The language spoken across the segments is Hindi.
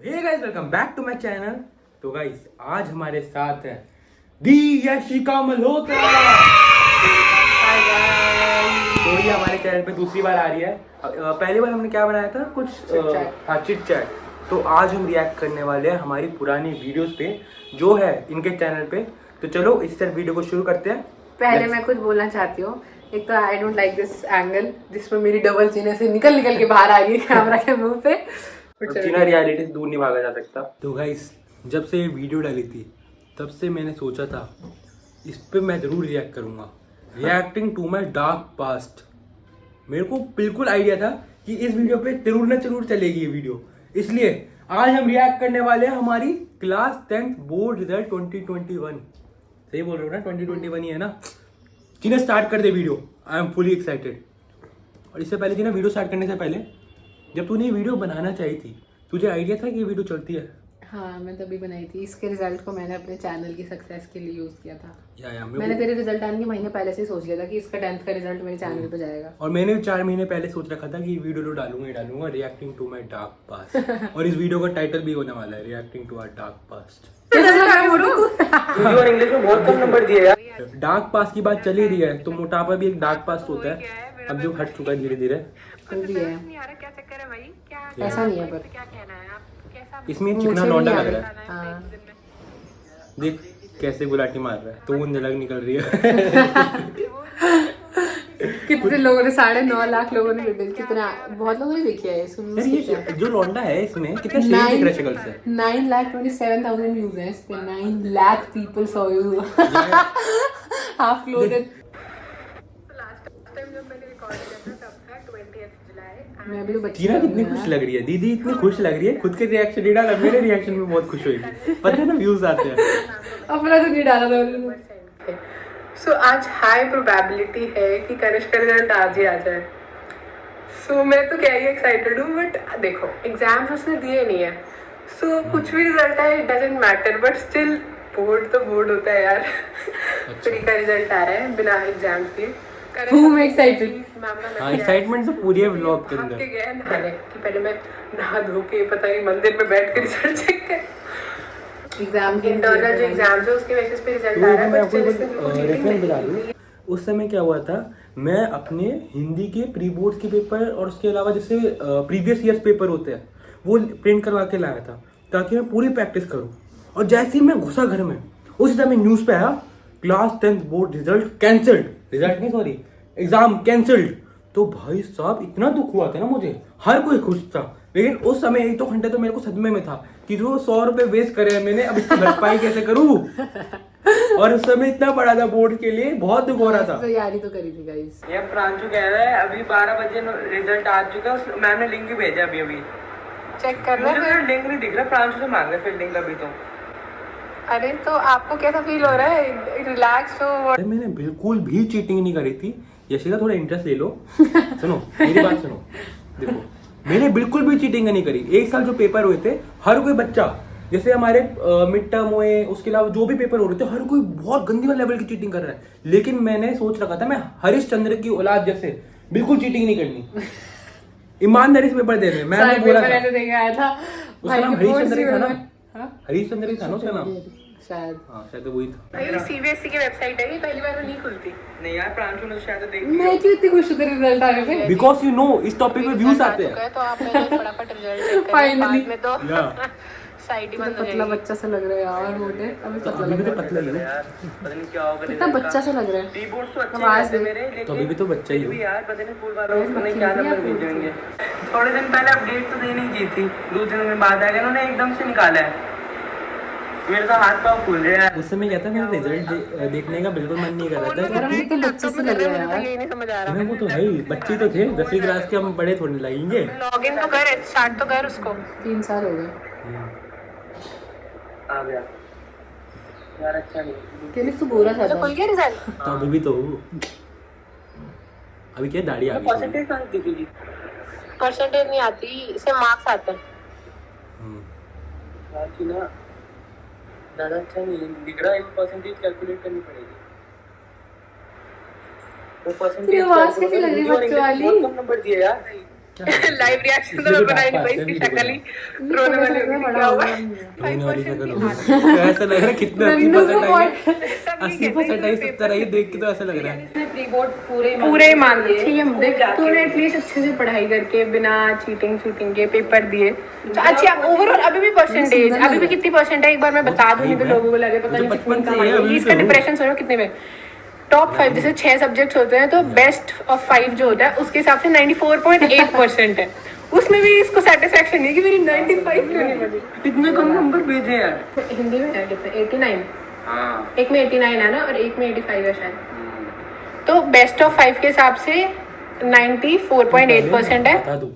Hey guys, welcome back to my channel. तो गाइस, आज हमारे साथ है दी यशिका मल्होत्रा। तो ये हमारे चैनल पे दूसरी बार आ रही है। पहली बार हमने क्या बनाया था, कुछ चिट चैट। तो आज हम रिएक्ट करने वाले हैं हमारी पुरानी वीडियोस पे जो है इनके चैनल पे। तो चलो इस वीडियो को शुरू करते हैं। पहले मैं कुछ बोलना चाहती हूँ। एक तो I don't like this angle जिसमें मेरी डबल चीन से निकल के बाहर आ रही है कैमरा के मुंह पे। चीना रियलिटी से दूर नहीं भागा जा सकता। तो गाइस, जब से ये वीडियो डाली थी तब से मैंने सोचा था इस पे मैं जरूर रिएक्ट करूंगा। Reacting to my dark past. मेरे को बिल्कुल आइडिया था कि इस वीडियो पे जरूर ना जरूर चलेगी ये वीडियो, इसलिए आज हम रिएक्ट करने वाले हैं हमारी क्लास 10th बोर्ड रिजल्ट 2021। सही बोल रहे हो ना, 2021 ही है ना। चीना स्टार्ट कर दे video. I am fully excited. और इससे पहले चीना, वीडियो स्टार्ट करने से पहले जब तूने ये वीडियो बनाना चाहिए थी, तुझे आइडिया था कि ये वीडियो चलती है? हाँ, मैं तभी बनाई थी। इसके रिजल्ट को मैंने अपने चैनल की सक्सेस के लिए यूज किया था। मैंने तेरे रिजल्ट आने के महीने पहले से ही सोच लिया था कि इसका 10th का रिजल्ट मेरे चैनल पे जाएगा। और मैंने 4 महीने पहले सोच रखा था कि ये वीडियो तो डालूंगा reacting to my dark past. और इस वीडियो का टाइटल भी होने वाला है reacting to our dark past. English में बहुत कम नंबर दिए यार। डार्क पास्ट की बात चल ही रही है तो मोटापा भी एक डार्क पास्ट होता है, अब जो हट चुका है धीरे धीरे। ऐसा नहीं है, पर इसमें चिकना लौंडा लग रहा है। हाँ। देख कैसे गुलाटी मार रहा है, तो वो झलक निकल रही है। कितने लोगों ने 9.5 लाख लोगों ने वीडियो, कितना बहुत लोगों ने देखी है यार ये जो लौंडा है इसमें कितना शेड दिख रहा है शक्ल से। 9,27,000 व्यूज हैं इस पे। 9 lakh people saw you. Half clothed. मैं भी तो बच्ची चीना कितनी खुश लग रही है, दीदी इतनी खुश लग रही है। खुद के रिएक्शन नहीं डाला, मेरे रिएक्शन में बहुत खुश हुई थी। पता है ना, व्यूज आते हैं। अपना तो नहीं डाला था। सो आज हाई प्रोबेबिलिटी है कि कनिष्क का रिजल्ट आज ही आ जाए। सो मैं तो क्या ही एक्साइटेड हूँ, बट देखो एग्जाम्स उसने दिए नहीं है। सो कुछ भी रिजल्ट आए it doesn't matter, but still board तो बोर्ड होता है यार। फ्री का रिजल्ट आ रहा है बिना एग्जाम्स के। मैं एक्साइटेड। हाँ, एक्साइटमेंट तो पूरी है व्लॉग के अंदर। कि पहले मैं नहा धो के पता नहीं मंदिर में बैठ के रिजल्ट चेक कर। एग्जाम के इंटरनल जो एग्जाम्स है उसके बेसिस पे रिजल्ट आ रहा है। रेफरेंस बता दूं, उस समय क्या हुआ था, मैं अपने हिंदी के प्री बोर्ड के पेपर और उसके अलावा जैसे प्रीवियस ईयर्स पेपर होते हैं वो प्रिंट करवा के लाया था ताकि मैं पूरी प्रैक्टिस करूं। और जैसे ही मैं घुसा घर में, उसी समय न्यूज़ पे आया class 10th board result cancelled. Result नहीं, सॉरी, एग्जाम कैंसल्ड। तो भाई साहब इतना दुख हुआ था ना मुझे, हर कोई खुश था। लेकिन उस समय 1-2 घंटे तो मेरे को सदमे में था कि जो 100 रुपए वेस्ट करे मैंने, अब इसकी भरपाई कैसे करूं। और उस समय इतना बड़ा था बोर्ड के लिए, बहुत दुख हो रहा था। तैयारी तो करी थी गाइस। ये प्रांशु कह रहा है अभी 12 बजे रिजल्ट आ चुका है। मैम ने लिंक भी भेजा अभी चेक कर लो। मुझे लिंक नहीं दिख रहा, प्रांशु से मांग रहे फिर लिंक अभी तो। अरे तो आपको कैसा फील हो रहा है? रिलैक्स हो। मैंने बिल्कुल भी चीटिंग नहीं करी थी। यशिका थोड़ा इंटरेस्ट ले लो। सुनो मेरी बात सुनो। देखो, मैंने बिल्कुल भी चीटिंग नहीं करी। एक साल जो पेपर हुए थे, हर कोई बच्चा जैसे हमारे मिड टर्म हुए, उसके अलावा जो भी पेपर हो रहे थे, हर कोई बहुत गंदी लेवल की चीटिंग कर रहा है। लेकिन मैंने सोच रखा था मैं हरीश चंद्र की औलाद जैसे बिल्कुल चीटिंग नहीं करनी, ईमानदारी से पेपर देने। मैंने बोला था, उसका नाम हरीश चंद्र ही था ना। हरीश चंद्र ही था ना उसका नाम शायद। हाँ, शायद वही था। सीबीएसई की वेबसाइट है, पहली बार नहीं खुलती। नहीं यार, प्रांशु ने शायद देख मैं क्यों इतनी खुश हूँ तेरे रिजल्ट आने पे? बिकॉज यू नो इस टॉपिक में व्यूज आते हैं। तो आपने फटाफट रिजल्ट चेक कर लिया। बाद में तो साइड ही बंद हो जाएगी। पतला बच्चा सा लग रहा है यार। मोटे अभी पतला लग रहा है। पतला लग रहा है यार, पता नहीं क्या होगा। कितना बच्चा सा लग रहा है। प्री बोर्ड तो अच्छे आवाज रहते मेरे, लेकिन तो अभी भी तो बच्चा ही हो यार पता नहीं स्कूल वालों ने क्या नंबर भेजेंगे। थोड़े दिन पहले अपडेट तो देनी की थी, 2 दिन में बाद आ गया, उन्होंने एकदम से निकाला है। मेरे तो हाथ पाँव फूल रहे हैं। उस समय क्या था, मेरा रिजल्ट देखने का बिल्कुल मन नहीं कर रहा था। तो बच्चे से लग रहा है यार। यही नहीं समझ आ रहा। वो तो है ही, बच्चे तो थे 10वीं क्लास के, हम बड़े थोड़े लगेंगे। लॉगिन तो कर, स्टार्ट तो कर उसको। 3 साल हो गए। आ गया यार, अच्छा नहीं केली तू बोला था। खुल गया रिजल्ट? तो अभी भी तो अभी क्या दाढ़ी आ गई। परसेंटेज कहाँ दिखेगी? परसेंटेज नहीं आती, इसे मार्क्स आते हैं। बाकी ना ज़्यादा अच्छा नहीं दिख रहा है। परसेंटेज कैलकुलेट करनी पड़ेगी। वो परसेंटेज आवाज कैसी लग रही है बच्चों वाली? बहुत कम नंबर दिए यार। लाइव रिएक्शन तो मैं बना ही नहीं पाई, इसकी शक्ल ही रोने वाली हो गई, क्या हुआ? रोने वाली शक्ल हो गई। ऐसा लग रहा है कितना 80% आई है, 80% आई, 70 आई, देख के तो ऐसा लग रहा है। प्री बोर्ड पूरे मान ठीक है, देख तूने एटलीस्ट अच्छे से पढ़ाई करके बिना चीटिंग के पेपर दिए। अच्छा ओवरऑल अभी भी परसेंटेज अभी भी कितनी परसेंट है एक बार मैं बता दूं, नहीं तो लोगों को लगे पता नहीं कितनी कम आई है। इसका डिप्रेशन सुनो कितने में, टॉप 5 जैसे 6 सब्जेक्ट्स होते हैं तो बेस्ट ऑफ 5 जो होता है उसके हिसाब से 94.8% है, उसमें भी इसको सेटिस्फेक्शन नहीं कि मेरी 95 क्यों नहीं बनी। इतने कम नंबर भेजे यार। हिंदी में है कितने 89, हाँ एक में 89 है ना और एक में 85 है शायद, तो बेस्ट ऑफ 5 के हिसाब से 94.8% है। बता दूं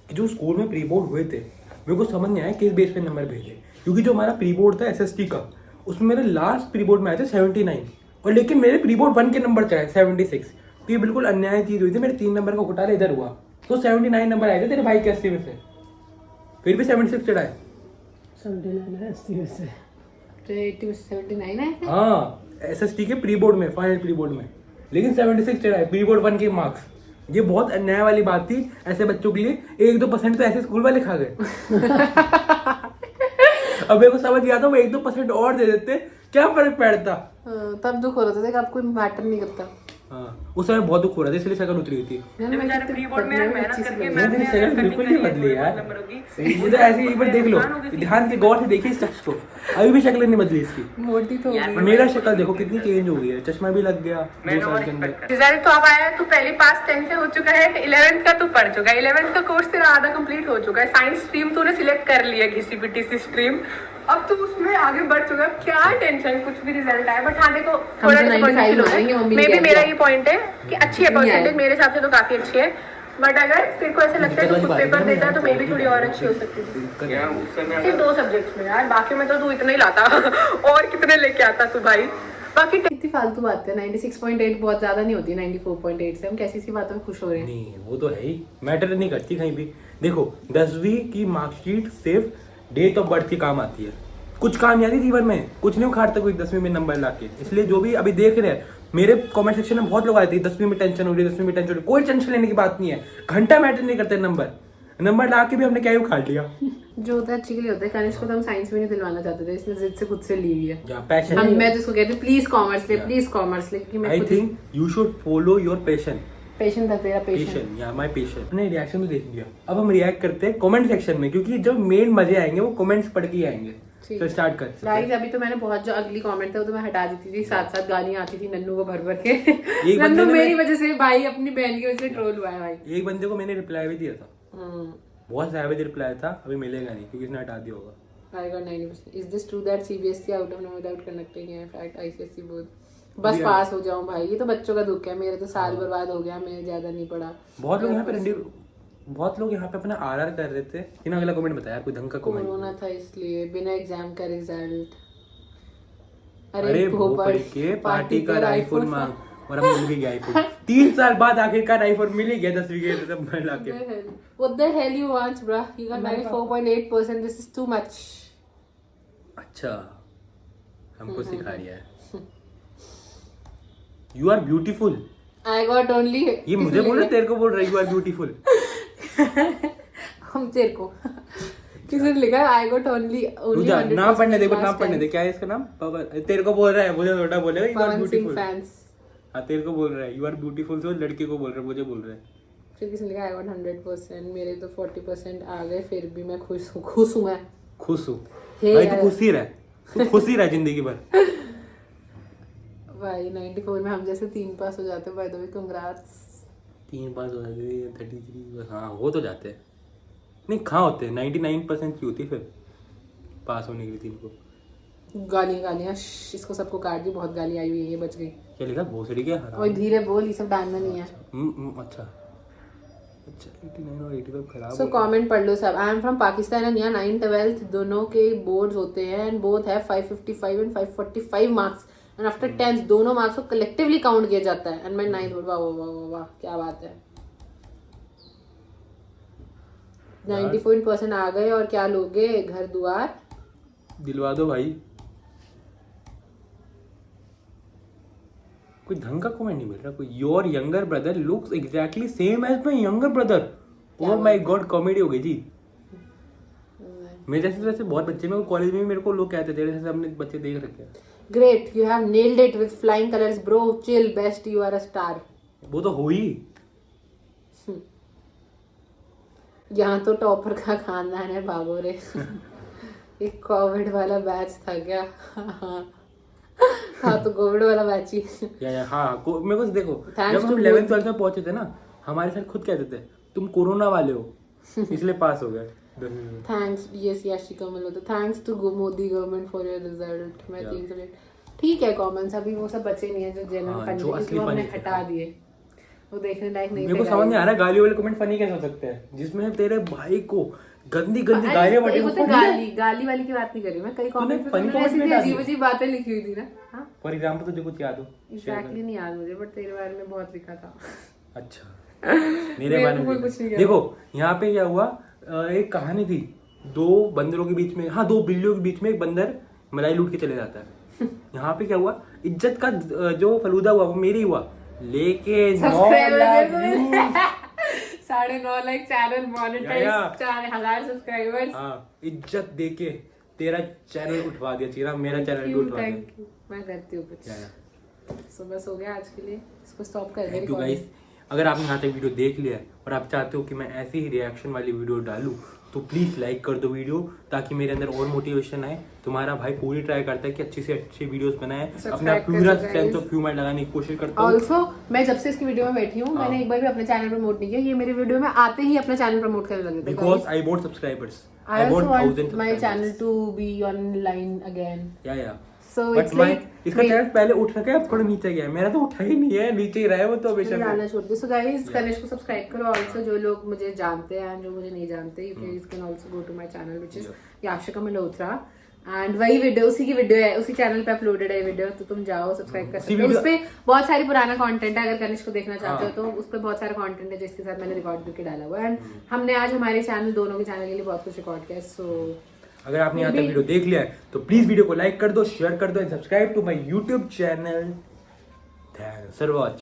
कि जो स्कूल में प्री बोर्ड हुए थे मेरे को समझ नहीं आया किस बेस पे नंबर भेजे, क्योंकि जो हमारा प्री बोर्ड था एसएसटी का उसमें मेरे लास्ट प्री बोर्ड में आए थे 79 और लेकिन मेरे प्री बोर्ड 1 के नंबर चढ़ाए 76, तो ये बिल्कुल अन्याय चीज हुई थी। मेरे 3 नंबर का घोटाला इधर हुआ तो 79 नंबर आए थे तेरे भाई के 80 में से, फिर भी 76 चढ़ाए। 79 है 80 में से, तो 80 में से 79 है। हाँ एसएसटी के प्री बोर्ड में, फाइनल प्री बोर्ड में, लेकिन 76 चढ़ाए प्री बोर्ड 1 के मार्क्स। ये बहुत अन्याय वाली बात थी ऐसे बच्चों के लिए। 1-2% तो ऐसे स्कूल वाले खा गए। अब मेरे को समझ गया था वो 1-2% और दे देते क्या फर्क पड़ता। तब दुख हो रहा था, अब कोई मैटर नहीं करता। हाँ उस समय बहुत दुख हो रहा था इसलिए शक्ल उतरी हुई थी। प्री बोर्ड में मेहनत करके मेरी शक्ल बिल्कुल नहीं बदली यार, ये तो ऐसे एक बार देख लो, ध्यान से गौर से देखिए इस शख्स को, अभी भी शक्ल नहीं बदली इसकी। मोटी तो मेरा शक्ल देखो कितनी चेंज हो गई है, चश्मा भी लग गया 2 साल के अंदर। रिजल्ट तो अब आया है, तू पहले पास 10 से हो चुका है, 11th का तू पढ़ चुका है, 11th का कोर्स तेरा आधा कंप्लीट हो चुका है, साइंस स्ट्रीम तूने सिलेक्ट कर लिया किसी भी टीसी स्ट्रीम, अब तू उसमें आगे बढ़ चुका है, क्या टेंशन कुछ भी रिजल्ट आया। बट हाँ देखो थोड़ा मे भी मेरा ये पॉइंट है कि अच्छी है परसेंटेज, मेरे हिसाब से तो काफी अच्छी है, बट अगर तेरे को ऐसा लगता है कि खुद पेपर देता है तो मे भी थोड़ी और अच्छी हो सकती थी। सिर्फ 2 सब्जेक्ट्स में यार, बाकी में तो तू इतना ही लाता और कितने लेके आता तू भाई। बाकी कितनी फालतू बात है, 96.8 बहुत ज्यादा नहीं होती 94.8 से, हम कैसी सी बातों में खुश हो रहे हैं। नहीं वो तो है ही, मैटर नहीं करती कहीं भी। देखो 10वीं की मार्कशीट सिर्फ डेट ऑफ बर्थ की काम आती है, कुछ काम नहीं आती जीवन में, कुछ नहीं उखाड़ता कोई 10वीं में नंबर लाके। इसलिए जो भी अभी देख रहे हैं मेरे कमेंट सेक्शन में बहुत लोग आए थे 10वीं में टेंशन हो रही है, 10वीं में टेंशन हो रही है, कोई टेंशन लेने की बात नहीं है, घंटा मैटर नहीं करते नंबर ला के भी हमने क्या ही उखाड़ लिया। जो होता है अच्छे के लिए होता है। कनिष्क को तो हम साइंस में नहीं दिलवाना चाहते थे, इसने जिद से खुद से ली हुई है। मैं जिसको कहती हूँ प्लीज कॉमर्स ले, प्लीज कॉमर्स ले, क्योंकि I think you should follow your passion. Patient था तेरा, पेशेंट या माय पेशेंट। हमने रिएक्शन तो देख लिया, अब हम रिएक्ट करते हैं कमेंट सेक्शन में, क्योंकि जब मेन मजे आएंगे वो कमेंट्स पढ़ के ही आएंगे। तो स्टार्ट कर गाइस। अभी तो मैंने बहुत जो अगली कमेंट थे वो तो मैं हटा देती थी, साथ गालियां आती थी नन्नू को भर भर के। नन्नू मेरी वजह से, भाई अपनी बहन की वजह से ट्रोल हुआ है भाई। एक बंदे को मैंने रिप्लाई भी दिया था, बहुत सैवेज रिप्लाई था, अभी मिलेगा नहीं क्योंकि इसने हटा दिया होगा। I got 90%. Is this true that CBSE out of now without conducting in fact ICSE both? बस पास हो जाऊं भाई, ये तो बच्चों का दुख है, मेरे तो साल बर्बाद हो गया, मैं ज्यादा नहीं पढ़ा। बहुत लोग यहाँ पे अपना आरआर कर रहे थे। इन अगला कमेंट बताया कोई ढंग का कमेंट। कोरोना था इसलिए बिना एग्जाम का रिजल्ट। अरे वो पढ़ के पार्टी कर आईफोन मांग, और अब मिल भी गया आईफोन। 3 साल बाद आखिरकार आईफोन मिल ही गया 10वीं के नंबर लाके। What the hell you want, bro? You got 94.8%. This is too much. अच्छा हमको सिखा रहा है। You are beautiful. I got only. ये मुझे बोल रहा है, तेरे को बोल रहा है you are beautiful. हम तेरे को किसने लिखा है I got only नाम पढ़ने दे, नाम पढ़ने दे, क्या है इसका नाम? तेरे को बोल रहा है, मुझे छोटा बोलेगा you are beautiful. हाँ तेरे को बोल रहा है you are beautiful, तो लड़के को बोल रहा है, मुझे बोल रहा है। फिर किसने लिखा I got 100%, मेरे तो 40% आ गए, फिर भी मैं खुश हूँ मैं खुश हूँ भाई, तू खुश ही रह, तू खुश ही रह जिंदगी भर भाई। 94 में हम जैसे 3 पास हो जाते, बाय द वे कंग्रेट्स। 3 पास हो जाते, 33, हाँ हो तो जाते हैं, नहीं कहाँ होते, 99% की होती फिर पास होने के लिए 3 को। गालियाँ इसको सबको काट दी, बहुत गाली आई हुई है, ये बच गई। क्या लिखा भोसड़ी क्या? और धीरे बोल, ये सब डालना नहीं है। अच्छा 89 और 85 खराब। सो कमेंट पढ़ लो सब। I am from Pakistan and यहाँ 9th 12th दोनों के बोर्ड्स होते हैं एंड बोथ है 555 and 545 marks and after 10th दोनों मार्क्स को कलेक्टिवली काउंट किया जाता है एंड मैं 9th बोर्ड। वाह वाह वाह वाह क्या बात है। 94% आ गए और क्या लोगे, घर द्वार दिलवा दो भाई। कोई ढंग का कमेंट नहीं मिल रहा। कोई your younger brother looks exactly same as my younger brother. Oh my god, comedy हो गई जी। मेरे जैसे बहुत बच्चे में कॉलेज में भी मेरे को लोग कहते थे, जैसे हमने बच्चे देख रखे हैं। Great, you have nailed it with flying colours bro, chill, best, you are a star. वो तो हुई। यहाँ तो टॉपर का खानदान है, भागो रे। एक कोविड वाला बैच था क्या? हाँ तो कोविड वाला बैच ही। हाँ मेरे को देखो, Thanks जब to हम 11th 12th में पहुंचे थे ना, हमारे सर खुद कहते थे तुम कोरोना वाले हो, इसलिए पास हो गए। Thanks yes Yashika Malhotra, thanks to Modi government for your result. मैं 300 ठीक है। कमेंट्स अभी वो सब बचे नहीं है जो जेन्युइन फनी, क्योंकि वो हमने हटा दिए, वो देखने लायक नहीं थे। मेरे को समझ नहीं आ रहा गाली वाले कमेंट फनी कैसे हो सकते हैं, जिसमें तेरे भाई को गंदी गंदी गालियां बड़ी। गाली वाली की बात नहीं कर रही मैं, कई कमेंट funny में comment ऐसी में डाली। अजीब अजीब बातें लिखी हुई थी ना। हाँ फॉर एग्जांपल तुझे कुछ याद हो? एग्जैक्टली नहीं याद मुझे, बट तेरे बारे में बहुत लिखा था। अच्छा, मेरे बारे में कुछ नहीं कहना। देखो यहाँ पे क्या हुआ, एक कहानी थी, दो बंदरों के बीच में, हाँ दो बिल्लियों के बीच में एक बंदर मलाई लूट के चले जाता है। यहाँ पे क्या हुआ, इज्जत का जो फलूदा हुआ वो मेरी हुआ, लेके 9 lakh 9.5 lakh channel monetize, 4,000 subscribers. हाँ इज्जत देके तेरा चैनल उठवा दिया, चीरा मेरा चैनल भी उठवा दिया। थैंक यू, मैं करती हूँ कुछ। सो बस हो गया आज के लिए, इसको स्टॉप कर थैंक यू गाइस। अगर आपने यहाँ तक वीडियो देख लिया है और आप चाहते हो कि मैं ऐसी ही रिएक्शन वाली वीडियो डालूं, तो प्लीज़ लाइक कर दो वीडियो, ताकि मेरे अंदर और मोटिवेशन आए। तुम्हारा भाई पूरी ट्राई करता है कि अच्छी से अच्छी वीडियोस बनाए, अपना पूरा सेंस ऑफ ह्यूमर लगाने की कोशिश करता हूँ। ऑल्सो मैं जब से इसकी वीडियो में बैठी हूँ, मैंने एक बार भी अपने चैनल प्रमोट नहीं किया। ये मेरे वीडियो में आते ही अपना चैनल प्रमोट करने लगे थे, because I want subscribers, I also want my channel to be online again. या So बट it's मैं like इसका चैनल पहले उठ रखा है, अब थोड़ा नीचे गया है। मेरा तो उठा ही नहीं है, नीचे ही रहा है वो तो हमेशा। जाना छोड़ दो। So guys, कनिष्क को सब्सक्राइब करो। ऑल्सो जो लोग मुझे जानते हैं, जो मुझे नहीं जानते, you can also go to my channel which is Yashika Malhotra, and वही वीडियो, उसी की वीडियो है, उसी चैनल पे अपलोडेड है वीडियो, तो तुम जाओ सब्सक्राइब कर सकते हो। उस पे बहुत सारी पुराना कंटेंट है, अगर कनिष्क को देखना चाहते हो तो उस पे बहुत सारा कंटेंट है जिसके साथ मैंने रिकॉर्ड करके डाला हुआ है। एंड हमने आज हमारे चैनल, दोनों के चैनल के लिए बहुत कुछ रिकॉर्ड किया। सो अगर आपने यहाँ तक वीडियो देख लिया है तो प्लीज वीडियो को लाइक कर दो, शेयर कर दो and subscribe to my YouTube channel. Thanks for watching.